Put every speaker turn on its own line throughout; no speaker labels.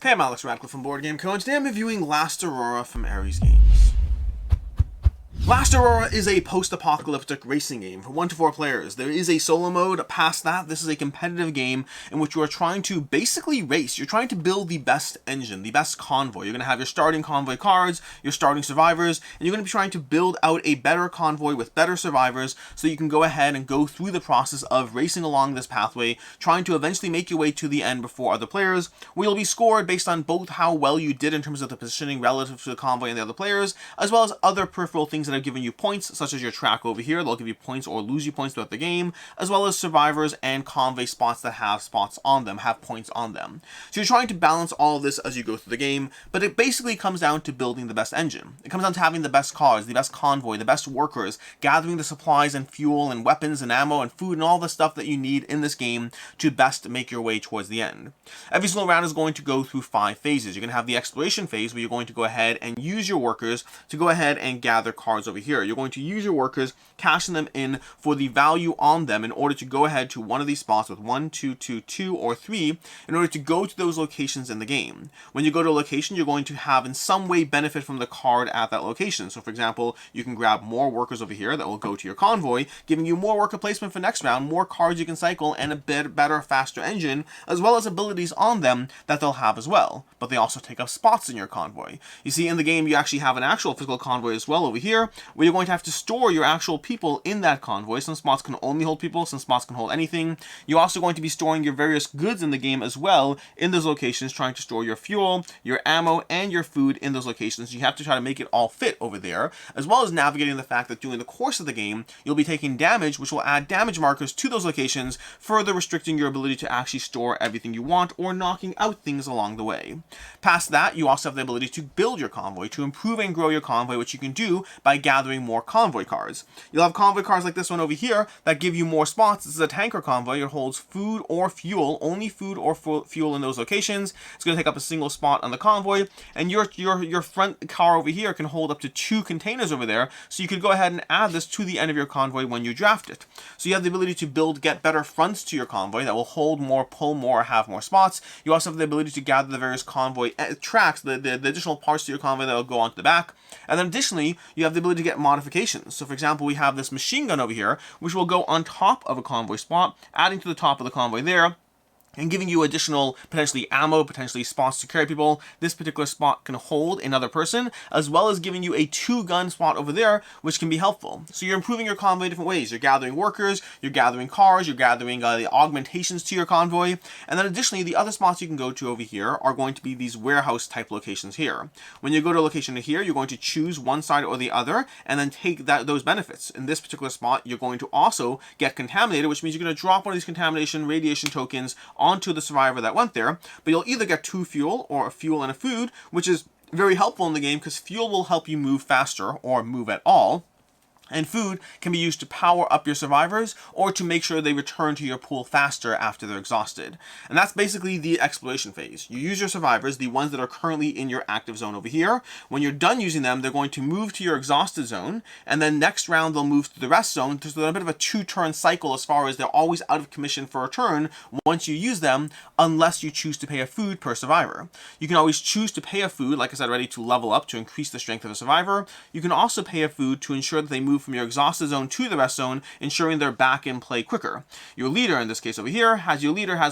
Hey, I'm Alex Radcliffe from Board Game Co. and today I'm reviewing Last Aurora from Ares Games. Last Aurora is a post-apocalyptic racing game for 1 to 4 players. There is a solo mode. Past that, this is a competitive game in which you are trying to basically race. You're trying to build the best engine, the best convoy. You're going to have your starting convoy cards, your starting survivors, and you're going to be trying to build out a better convoy with better survivors so you can go ahead and go through the process of racing along this pathway, trying to eventually make your way to the end before other players, where you'll be scored based on both how well you did in terms of the positioning relative to the convoy and the other players, as well as other peripheral things that have given you points, such as your track over here. They'll give you points or lose you points throughout the game, as well as survivors and convoy spots that have spots on them, have points on them. So you're trying to balance all of this as you go through the game, but it basically comes down to building the best engine. It comes down to having the best cars, the best convoy, the best workers, gathering the supplies and fuel and weapons and ammo and food and all the stuff that you need in this game to best make your way towards the end. Every single round is going to go through 5 phases. You're going to have the exploration phase where you're going to go ahead and use your workers to go ahead and gather cards over here. You're going to use your workers, cashing them in for the value on them in order to go ahead to one of these spots with 1, 2, 2, 2, or 3 in order to go to those locations in the game. When you go to a location, you're going to have in some way benefit from the card at that location. So for example, you can grab more workers over here that will go to your convoy, giving you more worker placement for next round, more cards you can cycle, and a bit better, faster engine, as well as abilities on them that they'll have as well. But they also take up spots in your convoy. You see, in the game, you actually have an actual physical convoy as well over here, where you're going to have to store your actual people in that convoy. Some spots can only hold people, some spots can hold anything. You're also going to be storing your various goods in the game as well in those locations, trying to store your fuel, your ammo, and your food in those locations. You have to try to make it all fit over there, as well as navigating the fact that during the course of the game, you'll be taking damage, which will add damage markers to those locations, further restricting your ability to actually store everything you want or knocking out things along the way. Past that, you also have the ability to build your convoy, to improve and grow your convoy, which you can do by gathering more convoy cards. You'll have convoy cards like this one over here that give you more spots. This is a tanker convoy. It holds food or fuel, only food or fuel in those locations. It's going to take up a single spot on the convoy, and your front car over here can hold up to 2 containers over there, so you could go ahead and add this to the end of your convoy when you draft it. So you have the ability to get better fronts to your convoy that will hold more, pull more, have more spots. You also have the ability to gather the various convoy tracks, the additional parts to your convoy that will go onto the back. And then additionally, you have the ability to get modifications. So for example, we have this machine gun over here, which will go on top of a convoy spot, adding to the top of the convoy there, and giving you additional, potentially ammo, potentially spots to carry people. This particular spot can hold another person, as well as giving you a 2-gun spot over there, which can be helpful. So you're improving your convoy different ways. You're gathering workers, you're gathering cars, you're gathering the augmentations to your convoy, and then additionally, the other spots you can go to over here are going to be these warehouse type locations here. When you go to a location here, you're going to choose one side or the other, and then take those benefits. In this particular spot, you're going to also get contaminated, which means you're going to drop one of these contamination radiation tokens onto the survivor that went there, but you'll either get 2 fuel or a fuel and a food, which is very helpful in the game because fuel will help you move faster or move at all. And food can be used to power up your survivors or to make sure they return to your pool faster after they're exhausted. And that's basically the exploration phase. You use your survivors, the ones that are currently in your active zone over here. When you're done using them, they're going to move to your exhausted zone, and then next round they'll move to the rest zone. So they're a bit of a 2-turn cycle as far as they're always out of commission for a turn once you use them, unless you choose to pay a food per survivor. You can always choose to pay a food, like I said already, to level up, to increase the strength of a survivor. You can also pay a food to ensure that they move from your exhausted zone to the rest zone, ensuring they're back in play quicker. Your leader, in this case over here, has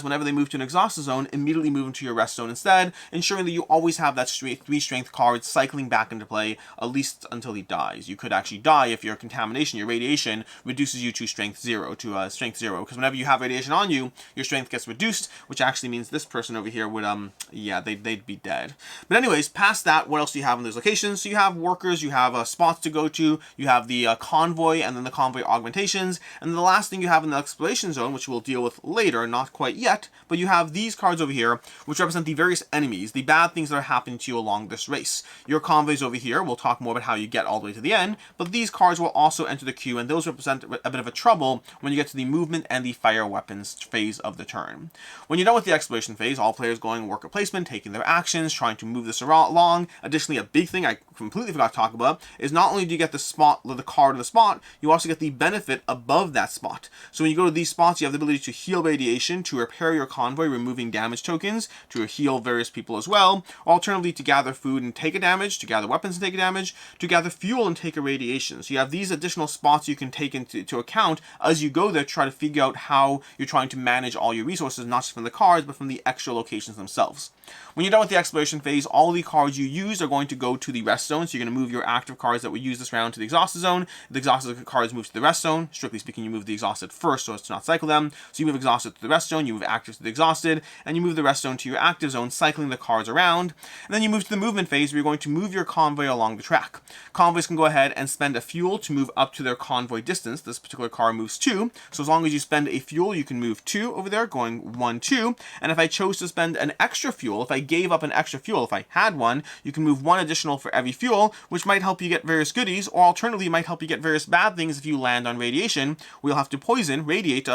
whenever they move to an exhausted zone, immediately move into your rest zone instead, ensuring that you always have that 3 strength card cycling back into play, at least until he dies. You could actually die if your contamination, your radiation, reduces you to strength 0, because whenever you have radiation on you, your strength gets reduced, which actually means this person over here would, they'd be dead. But anyways, past that, what else do you have in those locations? So you have workers, you have spots to go to, you have the convoy, and then the convoy augmentations, and then the last thing you have in the exploration zone, which we'll deal with later, not quite yet, but you have these cards over here, which represent the various enemies, the bad things that are happening to you along this race. Your convoys over here, we'll talk more about how you get all the way to the end, but these cards will also enter the queue, and those represent a bit of a trouble when you get to the movement and the fire weapons phase of the turn. When you're done with the exploration phase, all players going worker placement, taking their actions, trying to move this along. Additionally, a big thing I completely forgot to talk about is not only do you get the card card in the spot, you also get the benefit above that spot. So when you go to these spots, you have the ability to heal radiation, to repair your convoy, removing damage tokens, to heal various people as well, or alternatively to gather food and take a damage, to gather weapons and take a damage, to gather fuel and take a radiation. So you have these additional spots you can take into account as you go there to try to figure out how you're trying to manage all your resources, not just from the cards, but from the extra locations themselves. When you're done with the exploration phase, all the cards you use are going to go to the rest zone. So you're going to move your active cards that we use this round to the exhausted zone. The exhausted cards move to the rest zone. Strictly speaking, you move the exhausted first so as to not cycle them. So you move exhausted to the rest zone, you move active to the exhausted, and you move the rest zone to your active zone, cycling the cards around. And then you move to the movement phase where you're going to move your convoy along the track. Convoys can go ahead and spend a fuel to move up to their convoy distance. This particular car moves 2. So as long as you spend a fuel, you can move 2 over there, going 1, 2. And if I chose to spend an extra fuel, if I gave up an extra fuel, if I had one, you can move 1 additional for every fuel, which might help you get various goodies, or alternatively might help you get various bad things if you land on radiation. We'll have to poison, radiate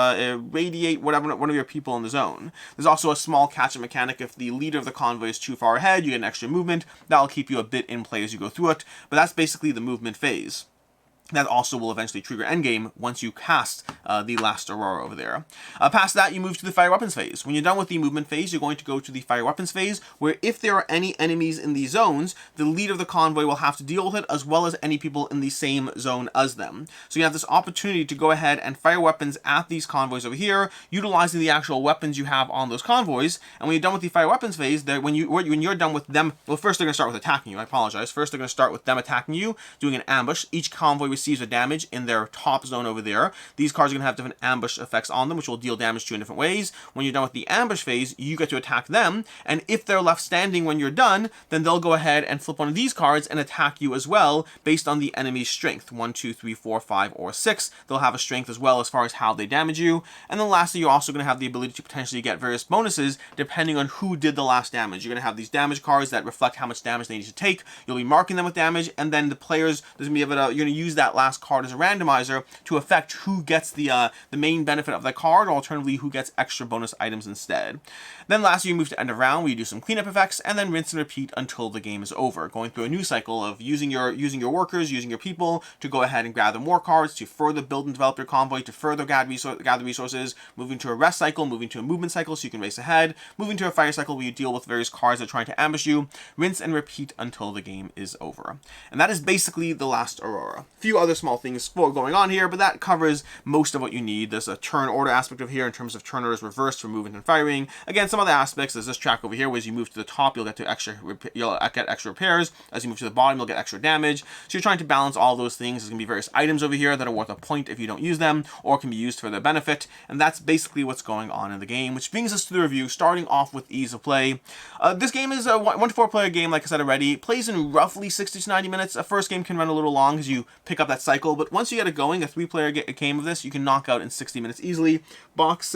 whatever one of your people in the zone. There's also a small catch-up mechanic. If the leader of the convoy is too far ahead, you get an extra movement. That'll keep you a bit in play as you go through it, but that's basically the movement phase. That also will eventually trigger endgame once you cast the last Aurora over there. Past that, you move to the fire weapons phase. When you're done with the movement phase, you're going to go to the fire weapons phase, where if there are any enemies in these zones, the leader of the convoy will have to deal with it, as well as any people in the same zone as them. So you have this opportunity to go ahead and fire weapons at these convoys over here, utilizing the actual weapons you have on those convoys. And when you're done with the fire weapons phase, when you're done with them, well, first they're going to start with attacking you. I apologize. First they're going to start with them attacking you, doing an ambush. Each convoy receives a damage in their top zone over there. These cards are going to have different ambush effects on them, which will deal damage to you in different ways. When you're done with the ambush phase, you get to attack them, and if they're left standing when you're done, then they'll go ahead and flip one of these cards and attack you as well, based on the enemy's strength. 1, 2, 3, 4, 5, or 6. They'll have a strength as well as far as how they damage you. And then lastly, you're also going to have the ability to potentially get various bonuses depending on who did the last damage. You're going to have these damage cards that reflect how much damage they need to take. You'll be marking them with damage, and then the players, you're going to use that last card as a randomizer to affect who gets the main benefit of the card, or alternatively who gets extra bonus items instead. Then lastly, you move to end of round, where you do some cleanup effects, and then rinse and repeat until the game is over, going through a new cycle of using your workers, using your people to go ahead and gather more cards, to further build and develop your convoy, to further gather resources, moving to a rest cycle, moving to a movement cycle so you can race ahead, moving to a fire cycle where you deal with various cards that are trying to ambush you, rinse and repeat until the game is over. And that is basically the last Aurora. A few other small things going on here, but that covers most of what you need. There's a turn order aspect of here in terms of turn orders reversed for movement and firing. Again, some other aspects, there's this track over here where as you move to the top, you'll get extra repairs. As you move to the bottom, you'll get extra damage. So you're trying to balance all those things. There's going to be various items over here that are worth a point if you don't use them, or can be used for their benefit. And that's basically what's going on in the game, which brings us to the review, starting off with ease of play. This game is a 1 to 4 player game, like I said already. It plays in roughly 60 to 90 minutes. A first game can run a little long as you pick up that cycle, but once you get it going, a 3-player game of this, you can knock out in 60 minutes easily. Box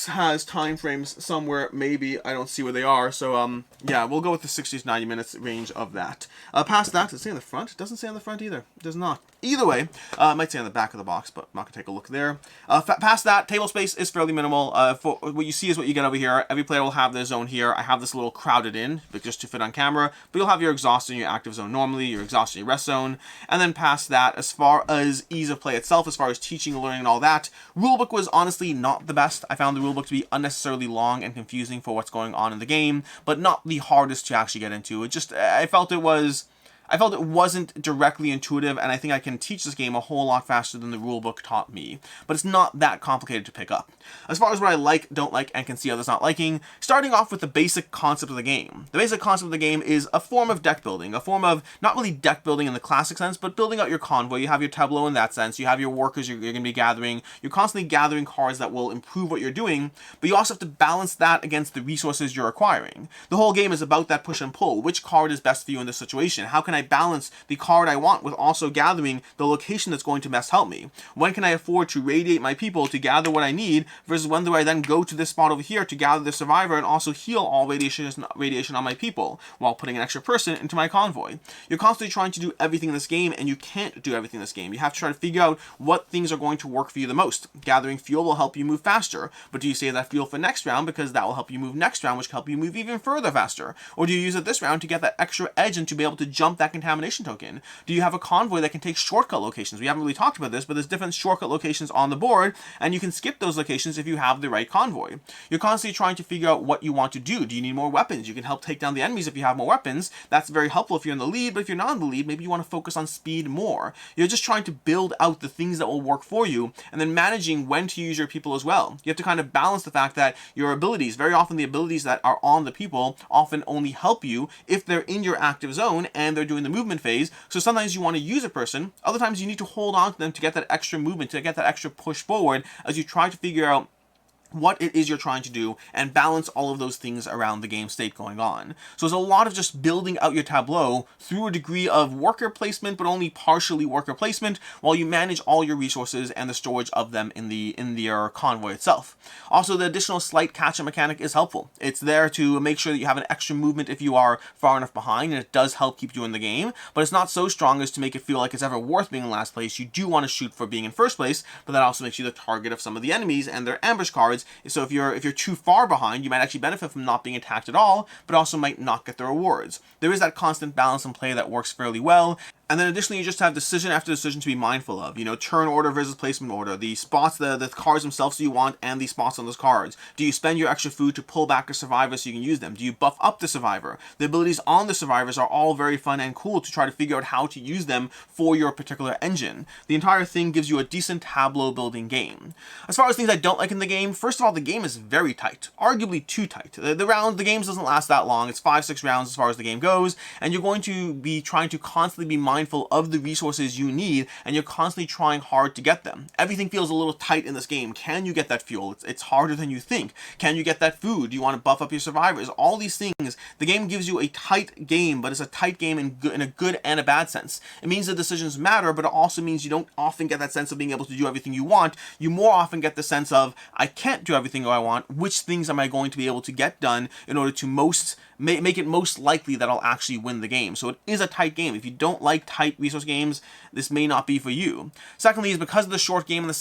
has time frames somewhere, maybe. I don't see where they are. So, yeah, we'll go with the 60 to 90 minutes range of that. Past that, does it say on the front? It doesn't say on the front either. It does not. Either way, it might say on the back of the box, but I'm not going to take a look there. Past that, table space is fairly minimal. For what you see is what you get over here. Every player will have their zone here. I have this little crowded in, but just to fit on camera. But you'll have your exhausted and your active zone normally, your exhausted and your rest zone. And then past that, as far as ease of play itself, as far as teaching and learning and all that, rulebook was honestly not the best. I found the rulebook to be unnecessarily long and confusing for what's going on in the game, but not the hardest to actually get into. I felt it wasn't directly intuitive, and I think I can teach this game a whole lot faster than the rulebook taught me. But it's not that complicated to pick up. As far as what I like, don't like, and can see others not liking, starting off with the basic concept of the game. The basic concept of the game is a form of deck building, a form of, not really deck building in the classic sense, but building out your convoy. You have your tableau in that sense, you have your workers you're going to be gathering, you're constantly gathering cards that will improve what you're doing, but you also have to balance that against the resources you're acquiring. The whole game is about that push and pull. Which card is best for you in this situation? How can I balance the card I want with also gathering the location that's going to best help me? When can I afford to radiate my people to gather what I need, versus when do I then go to this spot over here to gather the survivor and also heal all radiation on my people while putting an extra person into my convoy? You're constantly trying to do everything in this game, and you can't do everything in this game. You have to try to figure out what things are going to work for you the most. Gathering fuel will help you move faster, but do you save that fuel for next round because that will help you move next round, which will help you move even further faster? Or do you use it this round to get that extra edge and to be able to jump that that contamination token? Do you have a convoy that can take shortcut locations? We haven't really talked about this, but there's different shortcut locations on the board, and you can skip those locations if you have the right convoy. You're constantly trying to figure out what you want to do. Do you need more weapons? You can help take down the enemies if you have more weapons. That's very helpful if you're in the lead, but if you're not in the lead, maybe you want to focus on speed more. You're just trying to build out the things that will work for you, and then managing when to use your people as well. You have to kind of balance the fact that your abilities, very often the abilities that are on the people often only help you if they're in your active zone and they're doing the movement phase. So sometimes you want to use a person, other times you need to hold on to them to get that extra movement, to get that extra push forward as you try to figure out what it is you're trying to do and balance all of those things around the game state going on. So there's a lot of just building out your tableau through a degree of worker placement, but only partially worker placement, while you manage all your resources and the storage of them in your convoy itself. Also, the additional slight catch-up mechanic is helpful. It's there to make sure that you have an extra movement if you are far enough behind, and it does help keep you in the game, but it's not so strong as to make it feel like it's ever worth being in last place. You do want to shoot for being in first place, but that also makes you the target of some of the enemies and their ambush cards. So if you're too far behind, you might actually benefit from not being attacked at all, but also might not get the rewards. There is that constant balance in play that works fairly well. And then additionally, you just have decision after decision to be mindful of. Turn order versus placement order. The spots, the cards themselves you want, and the spots on those cards. Do you spend your extra food to pull back a survivor so you can use them? Do you buff up the survivor? The abilities on the survivors are all very fun and cool to try to figure out how to use them for your particular engine. The entire thing gives you a decent tableau building game. As far as things I don't like in the game, first of all, the game is very tight. Arguably too tight. The games doesn't last that long. It's 5-6 rounds as far as the game goes, and you're going to be trying to constantly be mindful of the resources you need, and you're constantly trying hard to get them. Everything feels a little tight in this game. Can you get that fuel? It's harder than you think. Can you get that food? Do you want to buff up your survivors? All these things. The game gives you a tight game, but it's a tight game in a good and a bad sense. It means the decisions matter, but it also means you don't often get that sense of being able to do everything you want. You more often get the sense of, I can't do everything I want. Which things am I going to be able to get done in order to make it most likely that I'll actually win the game? So it is a tight game. If you don't like tight resource games, this may not be for you. Secondly, is because of the short game and the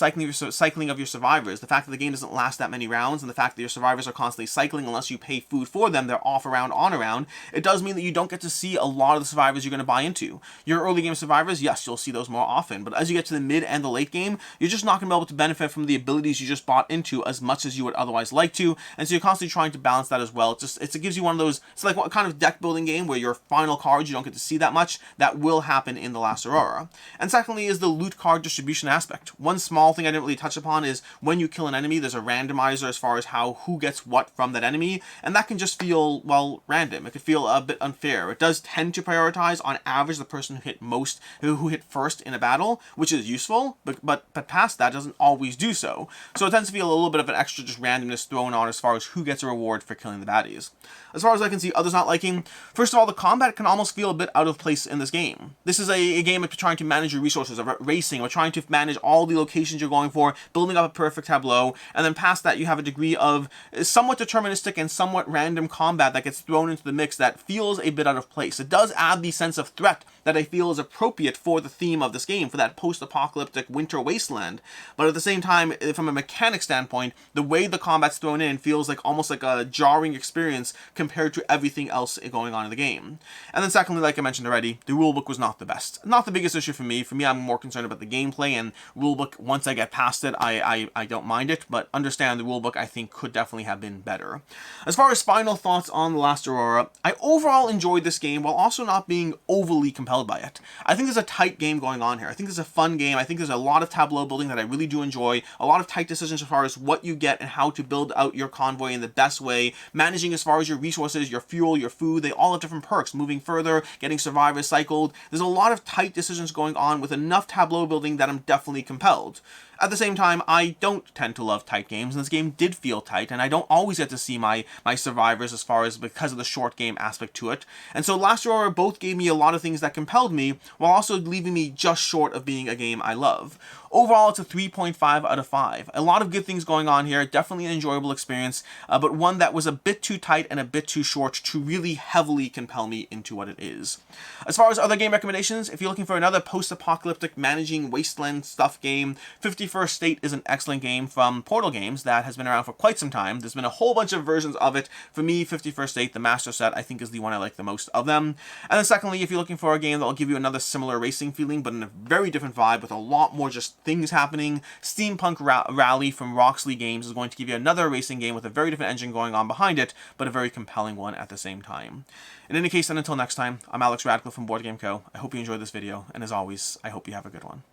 cycling of your survivors, the fact that the game doesn't last that many rounds, and the fact that your survivors are constantly cycling unless you pay food for them, they're off around, on around, it does mean that you don't get to see a lot of the survivors you're going to buy into. Your early game survivors, yes, you'll see those more often, but as you get to the mid and the late game, you're just not going to be able to benefit from the abilities you just bought into as much as you would otherwise like to, and so you're constantly trying to balance that as well. It gives you one of those, it's like what kind of deck building game where your final cards you don't get to see that much. That will happen in The Last Aurora. And secondly is the loot card distribution aspect. One small thing I didn't really touch upon is when you kill an enemy, there's a randomizer as far as who gets what from that enemy, and that can just feel, well, random. It could feel a bit unfair. It does tend to prioritize, on average, the person who hit first in a battle, which is useful, but past that doesn't always do so. So it tends to feel a little bit of an extra just randomness thrown on as far as who gets a reward for killing the baddies. As far as I can see, others not liking, first of all, the combat can almost feel a bit out of place in this game. This is a game of trying to manage your resources, of racing, or trying to manage all the locations you're going for, building up a perfect tableau, and then past that you have a degree of somewhat deterministic and somewhat random combat that gets thrown into the mix that feels a bit out of place. It does add the sense of threat that I feel is appropriate for the theme of this game, for that post-apocalyptic winter wasteland, but at the same time, from a mechanic standpoint, the way the combat's thrown in feels like almost like a jarring experience compared to everything else going on in the game. And then secondly, like I mentioned already, the rulebook was not the best. Not the biggest issue for me. For me, I'm more concerned about the gameplay, and rulebook, once I get past it, I don't mind it, but understand the rulebook I think could definitely have been better. As far as final thoughts on The Last Aurora, I overall enjoyed this game while also not being overly compelled by it. I think there's a tight game going on here. I think there's a fun game. I think there's a lot of tableau building that I really do enjoy, a lot of tight decisions as far as what you get and how to build out your convoy in the best way, managing as far as your resources, your fuel, your food. They all have different perks, moving further, getting survivors cycled. There's a lot of tight decisions going on with enough tableau building that I'm definitely compelled. At the same time, I don't tend to love tight games, and this game did feel tight, and I don't always get to see my survivors as far as because of the short game aspect to it. And so Last Aurora both gave me a lot of things that compelled me, while also leaving me just short of being a game I love. Overall, it's a 3.5 out of 5. A lot of good things going on here, definitely an enjoyable experience, but one that was a bit too tight and a bit too short to really heavily compel me into what it is. As far as other game recommendations, if you're looking for another post-apocalyptic managing wasteland stuff game, 50 51st State is an excellent game from Portal Games that has been around for quite some time. There's been a whole bunch of versions of it. For me, 51st State, the master set, I think is the one I like the most of them. And then secondly, if you're looking for a game that will give you another similar racing feeling, but in a very different vibe with a lot more just things happening, Steampunk Rally from Roxley Games is going to give you another racing game with a very different engine going on behind it, but a very compelling one at the same time. In any case, then until next time, I'm Alex Radcliffe from Board Game Co. I hope you enjoyed this video, and as always, I hope you have a good one.